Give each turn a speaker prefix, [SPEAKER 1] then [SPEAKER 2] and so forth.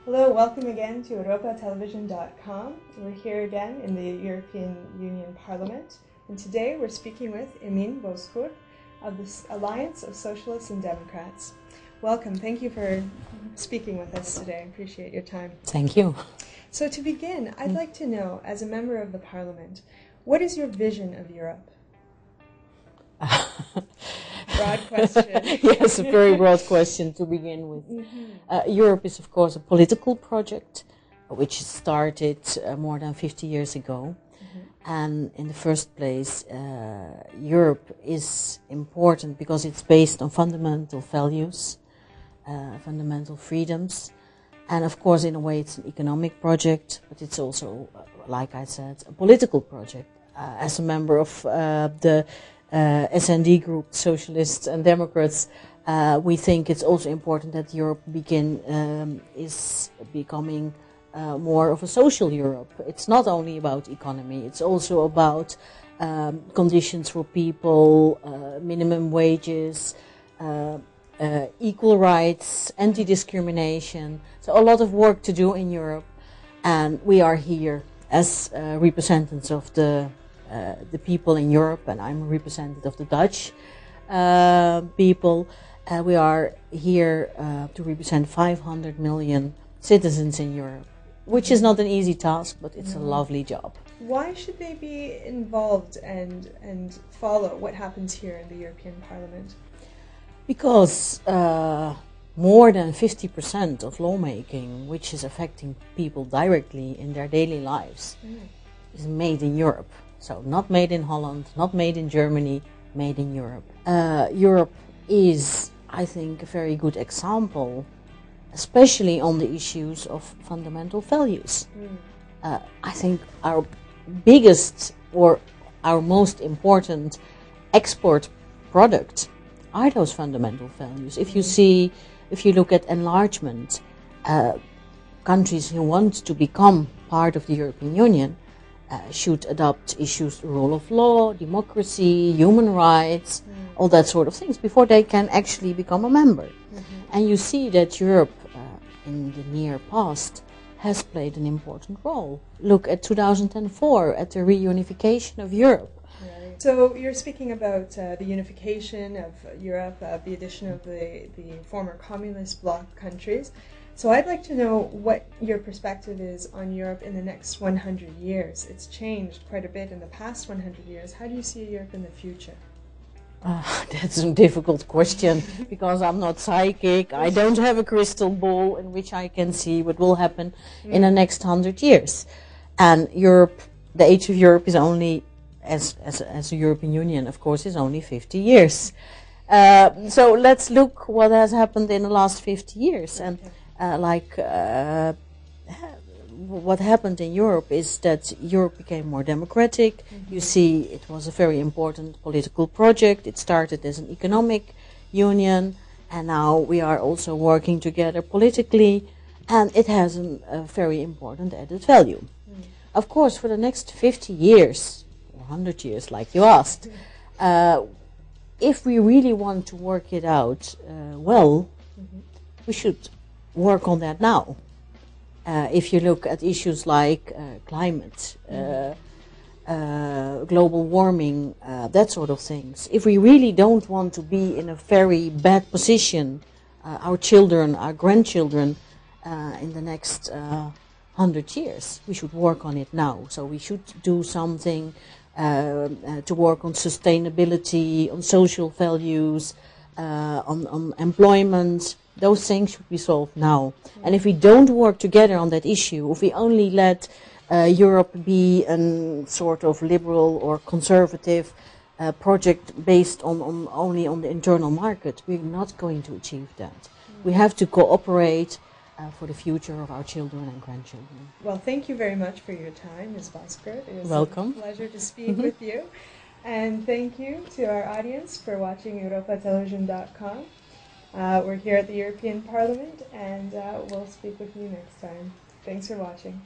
[SPEAKER 1] Hello, welcome again to europatelevision.com. We're here again in the European Union Parliament, and today we're speaking with Emine Bozkurt of the Alliance of Socialists and Democrats. Welcome, thank you for speaking with us today. I appreciate your time.
[SPEAKER 2] Thank you.
[SPEAKER 1] So to begin, I'd like to know, as a member of the Parliament, what is your vision of Europe? Broad question.
[SPEAKER 2] Yes, a very broad question to begin with. Europe is, of course, a political project which started more than 50 years ago. And in the first place, Europe is important because it's based on fundamental values, fundamental freedoms. And of course, in a way, it's an economic project, but it's also, like I said, a political project. As a member of the S&D group, Socialists and Democrats, we think it's also important that Europe is becoming more of a social Europe. It's not only about economy, it's also about conditions for people, minimum wages, equal rights, anti-discrimination. So a lot of work to do in Europe, and we are here as representatives of the people in Europe, and I'm a representative of the Dutch people. We are here to represent 500 million citizens in Europe, which is not an easy task, but it's a lovely job.
[SPEAKER 1] Why should they be involved and follow what happens here in the European Parliament?
[SPEAKER 2] Because more than 50% of lawmaking, which is affecting people directly in their daily lives, is made in Europe. So not made in Holland, not made in Germany, made in Europe. Europe is, I think, a very good example, especially on the issues of fundamental values. I think our biggest or our most important export product are those fundamental values. If you look at enlargement, countries who want to become part of the European Union should adopt issues, rule of law, democracy, human rights, all that sort of things before they can actually become a member. And you see that Europe in the near past has played an important role. Look at 2004, at the reunification of Europe.
[SPEAKER 1] Right. So you're speaking about the unification of Europe, the addition of the former communist bloc countries. So I'd like to know what your perspective is on Europe in the next 100 years. It's changed quite a bit in the past 100 years. How do you see Europe in the future?
[SPEAKER 2] That's a difficult question because I'm not psychic. I don't have a crystal ball in which I can see what will happen in the next 100 years. And Europe, the age of Europe is only, as a European Union, of course, is only 50 years. So let's look what has happened in the last 50 years. And what happened in Europe is that Europe became more democratic. You see, it was a very important political project. It started as an economic union, and now we are also working together politically, and it has a very important added value. Of course, for the next 50 years, or 100 years, like you asked, if we really want to work it out we should work on that now. If you look at issues like climate, global warming, that sort of things, if we really don't want to be in a very bad position, our children, our grandchildren, in the next 100 years, we should work on it now. So we should do something to work on sustainability, on social values, on employment. Those things should be solved now. And if we don't work together on that issue, if we only let Europe be a sort of liberal or conservative project based only on the internal market, we're not going to achieve that. We have to cooperate for the future of our children and grandchildren.
[SPEAKER 1] Well, thank you very much for your time, Ms. Bozkurt. It was
[SPEAKER 2] Welcome.
[SPEAKER 1] a pleasure to speak with you. And thank you to our audience for watching europatelevision.com. We're here at the European Parliament, and we'll speak with you next time. Thanks for watching.